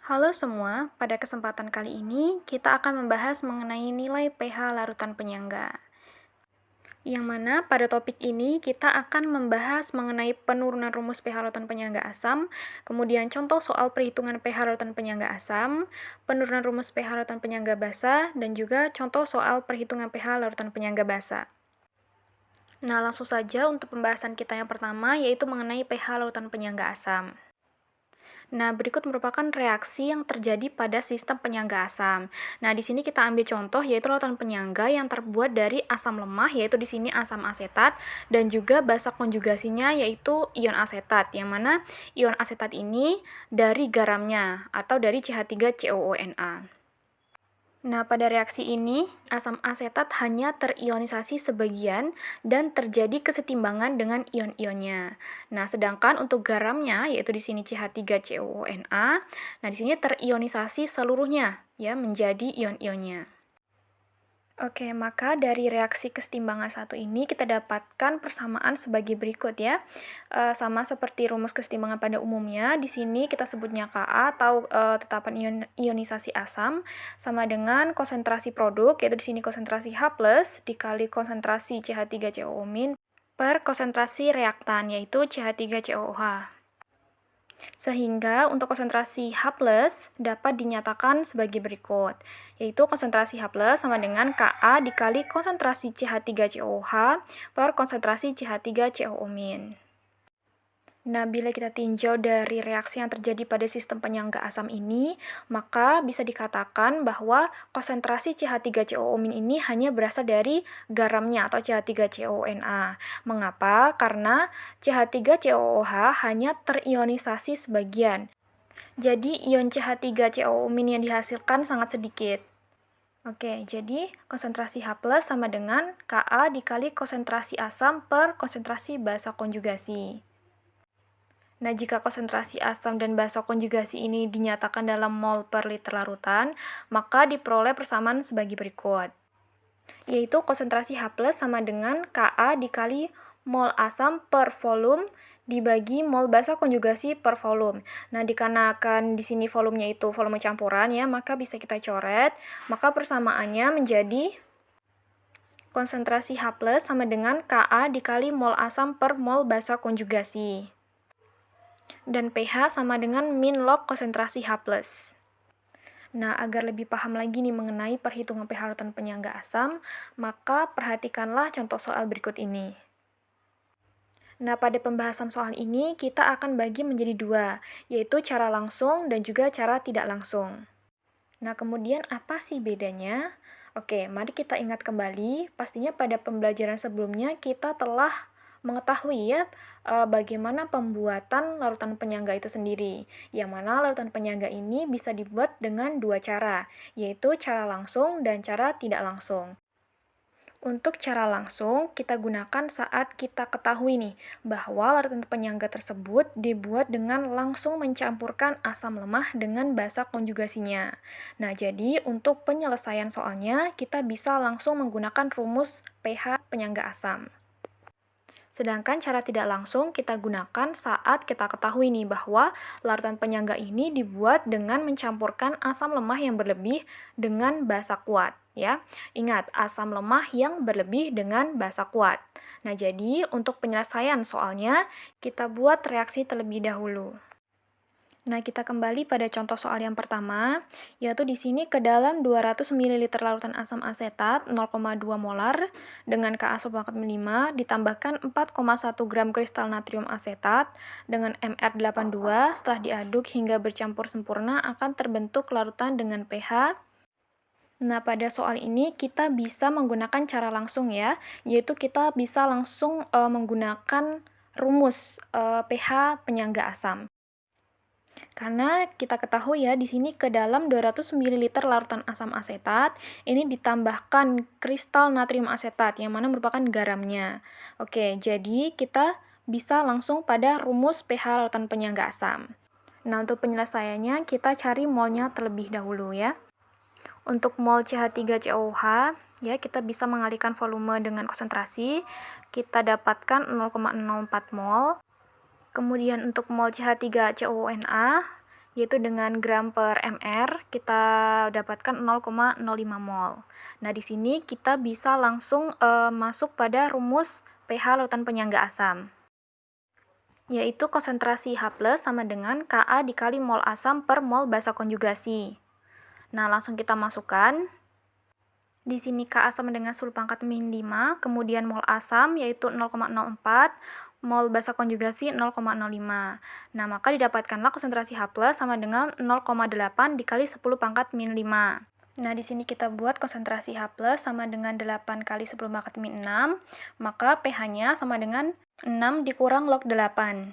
Halo semua, pada kesempatan kali ini kita akan membahas mengenai nilai pH larutan penyangga. Yang mana pada topik ini kita akan membahas mengenai penurunan rumus pH larutan penyangga asam, kemudian contoh soal perhitungan pH larutan penyangga asam, penurunan rumus pH larutan penyangga basa, dan juga contoh soal perhitungan pH larutan penyangga basa. Nah, langsung saja untuk pembahasan kita yang pertama, yaitu mengenai pH larutan penyangga asam. Nah, berikut merupakan reaksi yang terjadi pada sistem penyangga asam. Nah, di sini kita ambil contoh yaitu larutan penyangga yang terbuat dari asam lemah, yaitu di sini asam asetat, dan juga basa konjugasinya yaitu ion asetat, yang mana ion asetat ini dari garamnya atau dari CH3COONa. Nah, pada reaksi ini, asam asetat hanya terionisasi sebagian dan terjadi kesetimbangan dengan ion-ionnya. Nah, sedangkan untuk garamnya, yaitu di sini CH3COONa, nah di sini terionisasi seluruhnya ya menjadi ion-ionnya. Oke, maka dari reaksi kesetimbangan satu ini kita dapatkan persamaan sebagai berikut ya. Sama seperti rumus kesetimbangan pada umumnya, di sini kita sebutnya Ka atau tetapan ionisasi asam sama dengan konsentrasi produk, yaitu di sini konsentrasi H+ dikali konsentrasi CH3COO- per konsentrasi reaktan, yaitu CH3COOH. Sehingga untuk konsentrasi H+ dapat dinyatakan sebagai berikut, yaitu konsentrasi H+ sama dengan Ka dikali konsentrasi CH3COOH per konsentrasi CH3COO-. Nah, bila kita tinjau dari reaksi yang terjadi pada sistem penyangga asam ini, maka bisa dikatakan bahwa konsentrasi CH3COO- ini hanya berasal dari garamnya atau CH3COONa. Mengapa? Karena CH3COOH hanya terionisasi sebagian. Jadi, ion CH3COO- yang dihasilkan sangat sedikit. Oke, jadi konsentrasi H+ sama dengan Ka dikali konsentrasi asam per konsentrasi basa konjugasi. Nah, jika konsentrasi asam dan basa konjugasi ini dinyatakan dalam mol per liter larutan, maka diperoleh persamaan sebagai berikut, yaitu konsentrasi H+ sama dengan Ka dikali mol asam per volume dibagi mol basa konjugasi per volume. Nah, dikarenakan di sini volumenya itu volume campuran ya, maka bisa kita coret, maka persamaannya menjadi konsentrasi H+ sama dengan Ka dikali mol asam per mol basa konjugasi. Dan pH sama dengan min log konsentrasi H+. Nah, agar lebih paham lagi nih mengenai perhitungan pH larutan penyangga asam, maka perhatikanlah contoh soal berikut ini. Nah, pada pembahasan soal ini kita akan bagi menjadi dua, yaitu cara langsung dan juga cara tidak langsung. Nah, kemudian apa sih bedanya? Oke, mari kita ingat kembali, pastinya pada pembelajaran sebelumnya kita telah mengetahui ya bagaimana pembuatan larutan penyangga itu sendiri. Yang mana larutan penyangga ini bisa dibuat dengan dua cara, yaitu cara langsung dan cara tidak langsung. Untuk cara langsung, kita gunakan saat kita ketahui nih, bahwa larutan penyangga tersebut dibuat dengan langsung mencampurkan asam lemah dengan basa konjugasinya. Nah, jadi untuk penyelesaian soalnya, kita bisa langsung menggunakan rumus pH penyangga asam. Sedangkan cara tidak langsung kita gunakan saat kita ketahui nih bahwa larutan penyangga ini dibuat dengan mencampurkan asam lemah yang berlebih dengan basa kuat ya. Ingat, asam lemah yang berlebih dengan basa kuat. Nah, jadi untuk penyelesaian soalnya kita buat reaksi terlebih dahulu. Nah, kita kembali pada contoh soal yang pertama, yaitu di sini ke dalam 200 ml larutan asam asetat 0,2 molar dengan Ka 1,5 ditambahkan 4,1 gram kristal natrium asetat dengan Mr82 setelah diaduk hingga bercampur sempurna akan terbentuk larutan dengan pH. Nah, pada soal ini kita bisa menggunakan cara langsung ya, yaitu kita bisa langsung menggunakan rumus pH penyangga asam. Karena kita ketahui ya, di sini ke dalam 200 ml larutan asam asetat, ini ditambahkan kristal natrium asetat, yang mana merupakan garamnya. Oke, jadi kita bisa langsung pada rumus pH larutan penyangga asam. Nah, untuk penyelesaiannya, kita cari molnya terlebih dahulu ya. Untuk mol CH3COOH, ya kita bisa mengalihkan volume dengan konsentrasi, kita dapatkan 0,04 mol. Kemudian untuk mol CH3COONa, yaitu dengan gram per mr kita dapatkan 0,05 mol. Nah, di sini kita bisa langsung masuk pada rumus pH lautan penyangga asam, yaitu konsentrasi H+ sama dengan Ka dikali mol asam per mol basa konjugasi. Nah, langsung kita masukkan. Di sini Ka sama dengan 10⁻⁵, kemudian mol asam yaitu 0,04, mol basa konjugasi 0,05. Nah, maka didapatkanlah konsentrasi H+ sama dengan 0,8 dikali 10⁻⁵. Nah, di sini kita buat konsentrasi H+ sama dengan 8 kali 10⁻⁶, maka pH-nya sama dengan 6 dikurang log 8.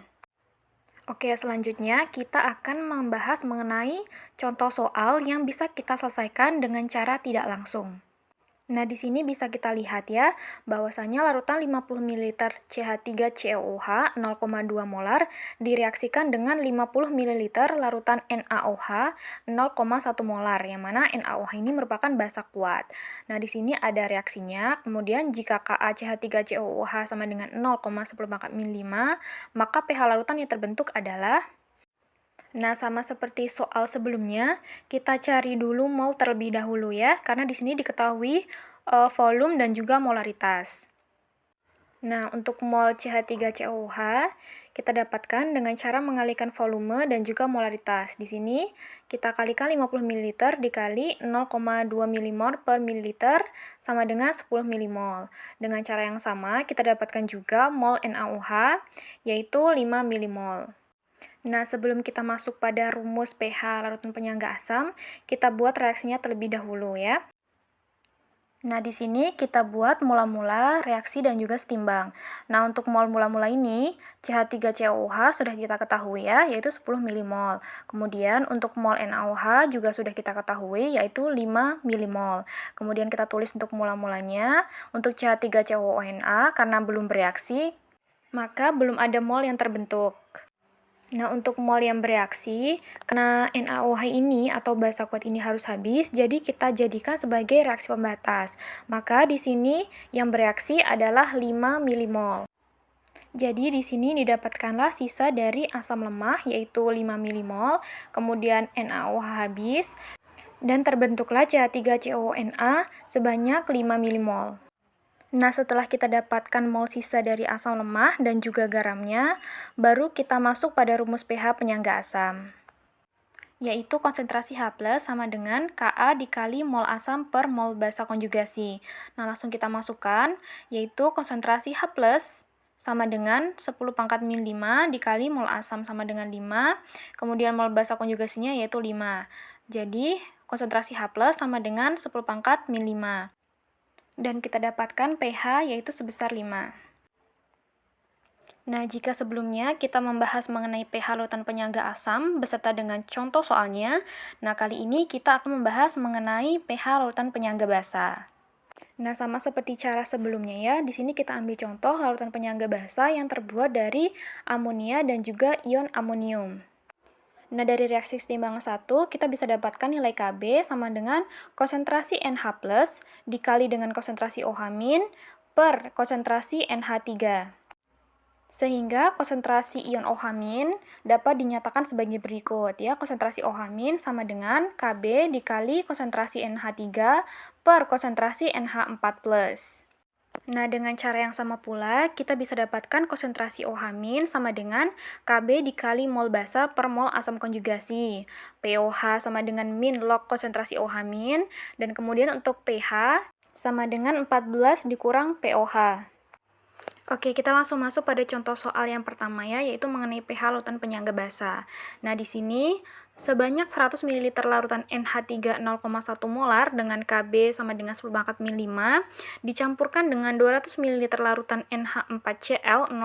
Oke, selanjutnya kita akan membahas mengenai contoh soal yang bisa kita selesaikan dengan cara tidak langsung. Nah, di sini bisa kita lihat ya, bahwasanya larutan 50 ml CH3COOH 0,2 molar direaksikan dengan 50 ml larutan NaOH 0,1 molar, yang mana NaOH ini merupakan basa kuat. Nah, di sini ada reaksinya, kemudian jika KaCH3COOH sama dengan 0,10⁻⁵, maka pH larutan yang terbentuk adalah. Nah, sama seperti soal sebelumnya, kita cari dulu mol terlebih dahulu ya, karena di sini diketahui volume dan juga molaritas. Nah, untuk mol CH3COOH, kita dapatkan dengan cara mengalihkan volume dan juga molaritas. Di sini, kita kalikan 50 ml dikali 0,2 mmol per mililiter sama dengan 10 mmol. Dengan cara yang sama, kita dapatkan juga mol NaOH, yaitu 5 mmol. Nah, sebelum kita masuk pada rumus pH larutan penyangga asam, kita buat reaksinya terlebih dahulu ya. Nah, di sini kita buat mula-mula, reaksi, dan juga setimbang. Nah, untuk mol mula-mula ini, CH3COOH sudah kita ketahui ya, yaitu 10 mmol. Kemudian untuk mol NaOH juga sudah kita ketahui, yaitu 5 mmol. Kemudian kita tulis untuk mula-mulanya, untuk CH3COONA karena belum bereaksi, maka belum ada mol yang terbentuk. Nah, untuk mol yang bereaksi, karena NaOH ini atau basa kuat ini harus habis, jadi kita jadikan sebagai reaksi pembatas. Maka di sini yang bereaksi adalah 5 mmol. Jadi di sini didapatkanlah sisa dari asam lemah yaitu 5 mmol, kemudian NaOH habis, dan terbentuklah CH3COONA sebanyak 5 mmol. Nah, setelah kita dapatkan mol sisa dari asam lemah dan juga garamnya, baru kita masuk pada rumus pH penyangga asam, yaitu konsentrasi H+ sama dengan Ka dikali mol asam per mol basa konjugasi. Nah, langsung kita masukkan, yaitu konsentrasi H+ sama dengan 10⁻⁵ dikali mol asam sama dengan 5, kemudian mol basa konjugasinya yaitu 5. Jadi, konsentrasi H+ sama dengan 10⁻⁵. Dan kita dapatkan pH yaitu sebesar 5. Nah, jika sebelumnya kita membahas mengenai pH larutan penyangga asam beserta dengan contoh soalnya, nah kali ini kita akan membahas mengenai pH larutan penyangga basa. Nah, sama seperti cara sebelumnya ya, di sini kita ambil contoh larutan penyangga basa yang terbuat dari amonia dan juga ion amonium. Nah, dari reaksi setimbang 1, kita bisa dapatkan nilai Kb sama dengan konsentrasi NH+ dikali dengan konsentrasi OH- per konsentrasi NH3. Sehingga konsentrasi ion OH- dapat dinyatakan sebagai berikut ya. Konsentrasi OH- sama dengan Kb dikali konsentrasi NH3 per konsentrasi NH4+. Nah, dengan cara yang sama pula, kita bisa dapatkan konsentrasi OH- sama dengan Kb dikali mol basa per mol asam konjugasi. POH sama dengan min log konsentrasi OH-, dan kemudian untuk pH sama dengan 14 dikurang POH. Oke, kita langsung masuk pada contoh soal yang pertama ya, yaitu mengenai pH larutan penyangga basa. Nah, di sini sebanyak 100 ml larutan NH3 0,1 molar dengan Kb sama dengan 10⁻⁵ dicampurkan dengan 200 ml larutan NH4Cl 0,5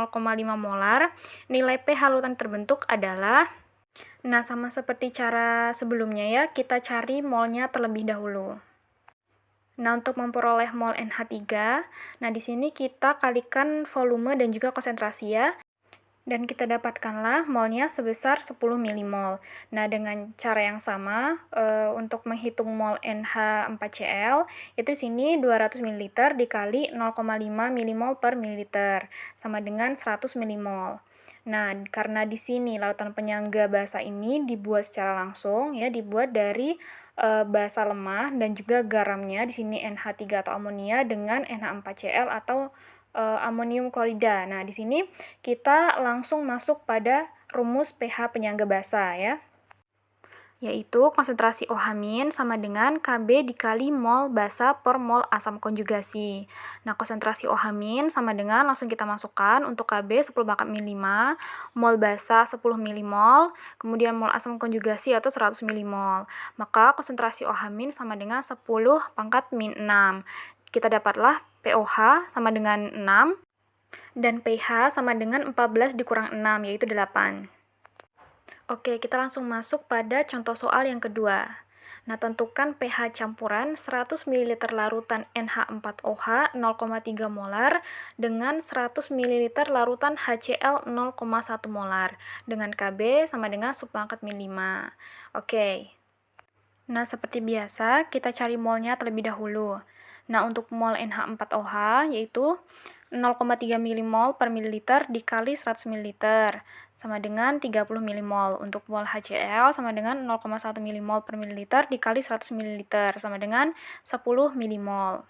molar. Nilai pH larutan terbentuk adalah. Nah, sama seperti cara sebelumnya ya, kita cari molnya terlebih dahulu. Nah, untuk memperoleh mol NH3, nah di sini kita kalikan volume dan juga konsentrasi ya. Dan kita dapatkanlah molnya sebesar 10 mmol. Nah, dengan cara yang sama, untuk menghitung mol NH4Cl, itu di sini 200 ml dikali 0,5 mmol per mililiter, sama dengan 100 mmol. Nah, karena di sini larutan penyangga basa ini dibuat secara langsung ya, dibuat dari basa lemah dan juga garamnya di sini NH3 atau amonia dengan NH4Cl atau amonium klorida. Nah, di sini kita langsung masuk pada rumus pH penyangga basa ya, yaitu konsentrasi OH- sama dengan Kb dikali mol basa per mol asam konjugasi. Nah, konsentrasi OH- sama dengan, langsung kita masukkan, untuk Kb 10⁻5, mol basa 10 milimol, kemudian mol asam konjugasi atau 100 milimol. Maka konsentrasi OH- sama dengan 10⁻6. Kita dapatlah POH sama dengan 6, dan pH sama dengan 14 dikurang 6, yaitu 8. Oke, kita langsung masuk pada contoh soal yang kedua. Nah, tentukan pH campuran 100 ml larutan NH4OH 0,3 molar dengan 100 ml larutan HCl 0,1 molar dengan Kb sama dengan 10⁻5. Oke. Nah, seperti biasa, kita cari molnya terlebih dahulu. Nah, untuk mol NH4OH yaitu 0,3 milimol per mililiter dikali 100 ml sama dengan 30 milimol. Untuk mol HCl sama dengan 0,1 milimol per mililiter dikali 100 ml sama dengan 10 milimol.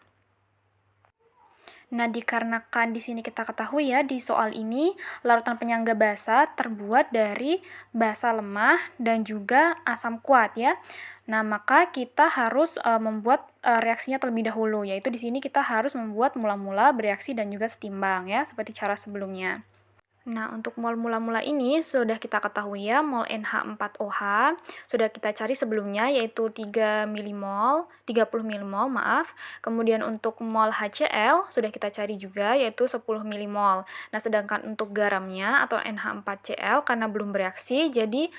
Nah, dikarenakan di sini kita ketahui ya, di soal ini larutan penyangga basa terbuat dari basa lemah dan juga asam kuat ya. Nah, maka kita harus membuat reaksinya terlebih dahulu, yaitu di sini kita harus membuat mula-mula, bereaksi, dan juga setimbang ya, seperti cara sebelumnya. Nah, untuk mol mula-mula ini sudah kita ketahui ya, mol NH4OH sudah kita cari sebelumnya, yaitu 30 milimol, maaf. Kemudian untuk mol HCl sudah kita cari juga, yaitu 10 milimol. Nah, sedangkan untuk garamnya atau NH4Cl karena belum bereaksi, jadi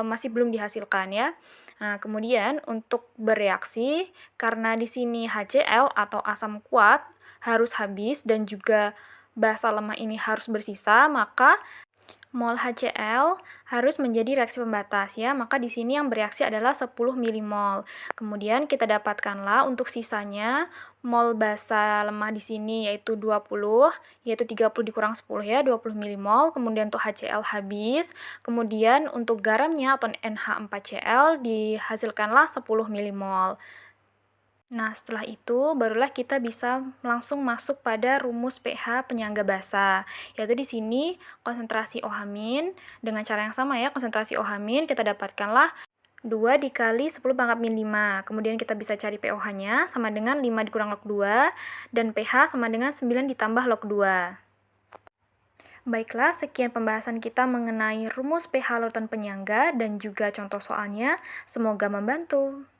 masih belum dihasilkan ya. Nah, kemudian untuk bereaksi, karena di sini HCl atau asam kuat harus habis dan juga basa lemah ini harus bersisa, maka mol HCl harus menjadi reaksi pembatas ya. Maka di sini yang bereaksi adalah 10 milimol. Kemudian kita dapatkanlah untuk sisanya mol basa lemah di sini yaitu 20, yaitu 30 dikurang 10 ya, 20 milimol. Kemudian untuk HCl habis. Kemudian untuk garamnya atau NH4Cl dihasilkanlah 10 milimol. Nah, setelah itu barulah kita bisa langsung masuk pada rumus pH penyangga basa. Yaitu di sini konsentrasi OH- dengan cara yang sama ya, konsentrasi OH- kita dapatkanlah 2 dikali 10⁻5. Kemudian kita bisa cari POH-nya sama dengan 5 dikurang log 2 dan pH sama dengan 9 ditambah log 2. Baiklah, sekian pembahasan kita mengenai rumus pH larutan penyangga dan juga contoh soalnya. Semoga membantu.